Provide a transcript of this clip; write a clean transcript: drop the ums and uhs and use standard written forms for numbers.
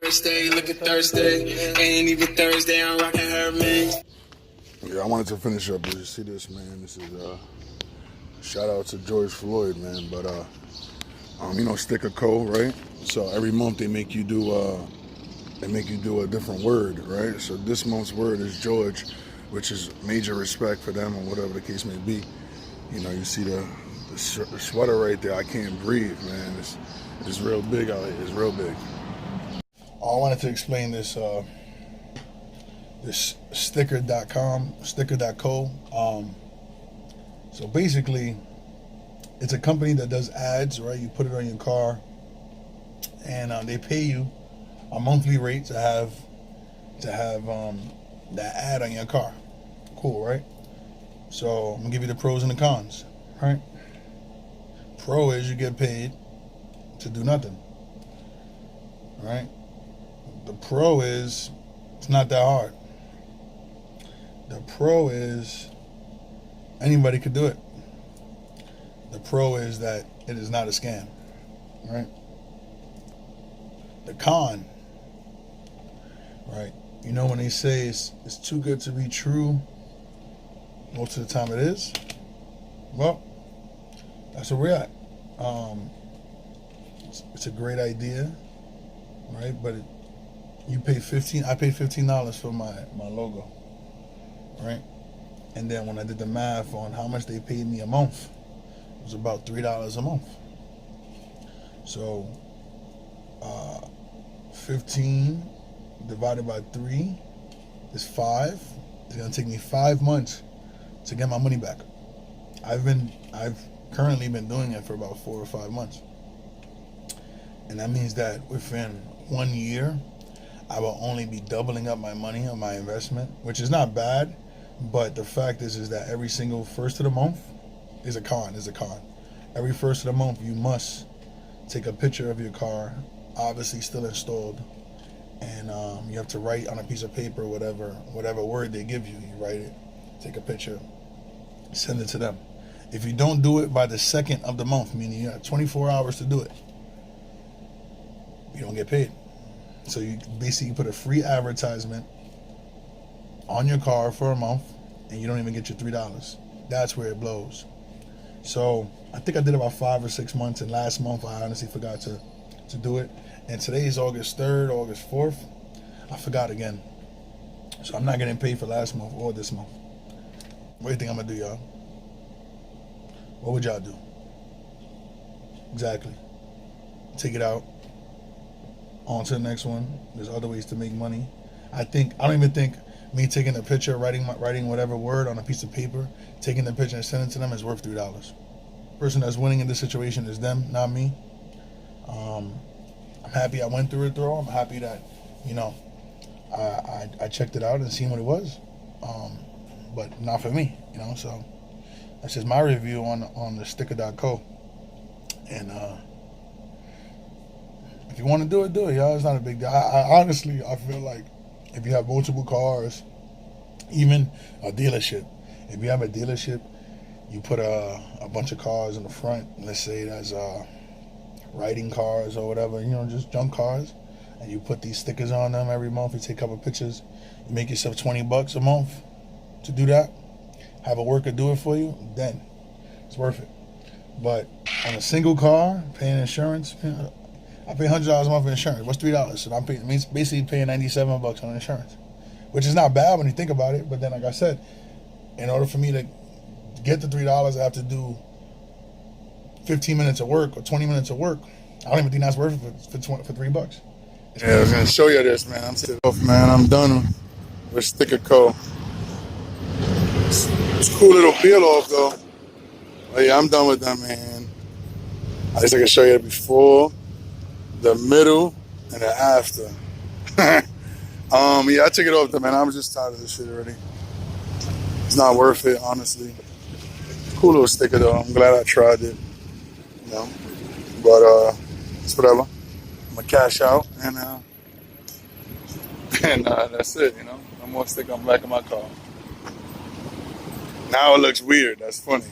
Thursday, look at Thursday. Ain't even Thursday, I'm rocking her, man. Yeah, I wanted to finish up. Did you see this, man? This is shout out to George Floyd, man. But Sticker Co, right? So every month they make you do a different word, right? So this month's word is George, which is major respect for them or whatever the case may be. You know, you see the sweater right there. I can't breathe, man. It's real big out here. It's real big. I wanted to explain this this sticker.co. So basically, it's a company that does ads, right? You put it on your car, and they pay you a monthly rate to have that ad on your car. Cool, right? So I'm gonna give you the pros and the cons, right? Pro is you get paid to do nothing, right? The pro is it's not that hard. The pro is anybody could do it. The pro is that it is not a scam, right? The con, right? You know when they say it's too good to be true, most of the time it is. Well, that's where we're at. It's a great idea, right? But I paid $15 for my logo, right? And then when I did the math on how much they paid me a month, it was about $3 a month. So 15 divided by 3 is 5. It's gonna take me 5 months to get my money back. I've currently been doing it for about 4 or 5 months. And that means that within 1 year, I will only be doubling up my money on my investment, which is not bad, but the fact is that every single first of the month is a con. Every first of the month, you must take a picture of your car, obviously still installed, and you have to write on a piece of paper whatever word they give you. You write it, take a picture, send it to them. If you don't do it by the second of the month, meaning you have 24 hours to do it, you don't get paid. So you basically put a free advertisement on your car for a month, and you don't even get your $3. That's where it blows. So I think I did about 5 or 6 months, and last month I honestly forgot to do it. And today is August 3rd, August 4th. I forgot again. So I'm not getting paid for last month or this month. What do you think I'm gonna do, y'all? What would y'all do? Exactly. Take it out. On to the next one. There's other ways to make money. I don't even think me taking a picture, writing whatever word on a piece of paper, taking the picture and sending it to them is worth $3. The person that's winning in this situation is them, not me. I'm happy I went through it though. I'm happy that, I checked it out and seen what it was. But not for me, so that's just my review on the sticker.co. And if you want to do it, y'all. It's not a big deal. I honestly feel like if you have multiple cars, even a dealership, if you have a dealership, you put a bunch of cars in the front. Let's say that's riding cars or whatever, just junk cars, and you put these stickers on them every month. You take a couple pictures. You make yourself $20 a month to do that. Have a worker do it for you. Then it's worth it. But on a single car, paying insurance. I pay $100 a month for insurance. What's $3? So I'm basically paying $97 on insurance, which is not bad when you think about it. But then, like I said, in order for me to get the $3, I have to do 15 minutes of work or 20 minutes of work. I don't even think that's worth it for $3. Yeah, I was gonna show you this, man. I'm done with Sticker Co. It's a cool little peel off though. But yeah, I'm done with them, man. I guess I can show you the before, the middle, and the after. Yeah, I took it off though, man. I'm just tired of this shit already. It's not worth it, honestly. Cool little sticker though. I'm glad I tried it. But it's whatever. I'm gonna cash out and that's it. No more sticker on black in my car. Now it looks weird. That's funny.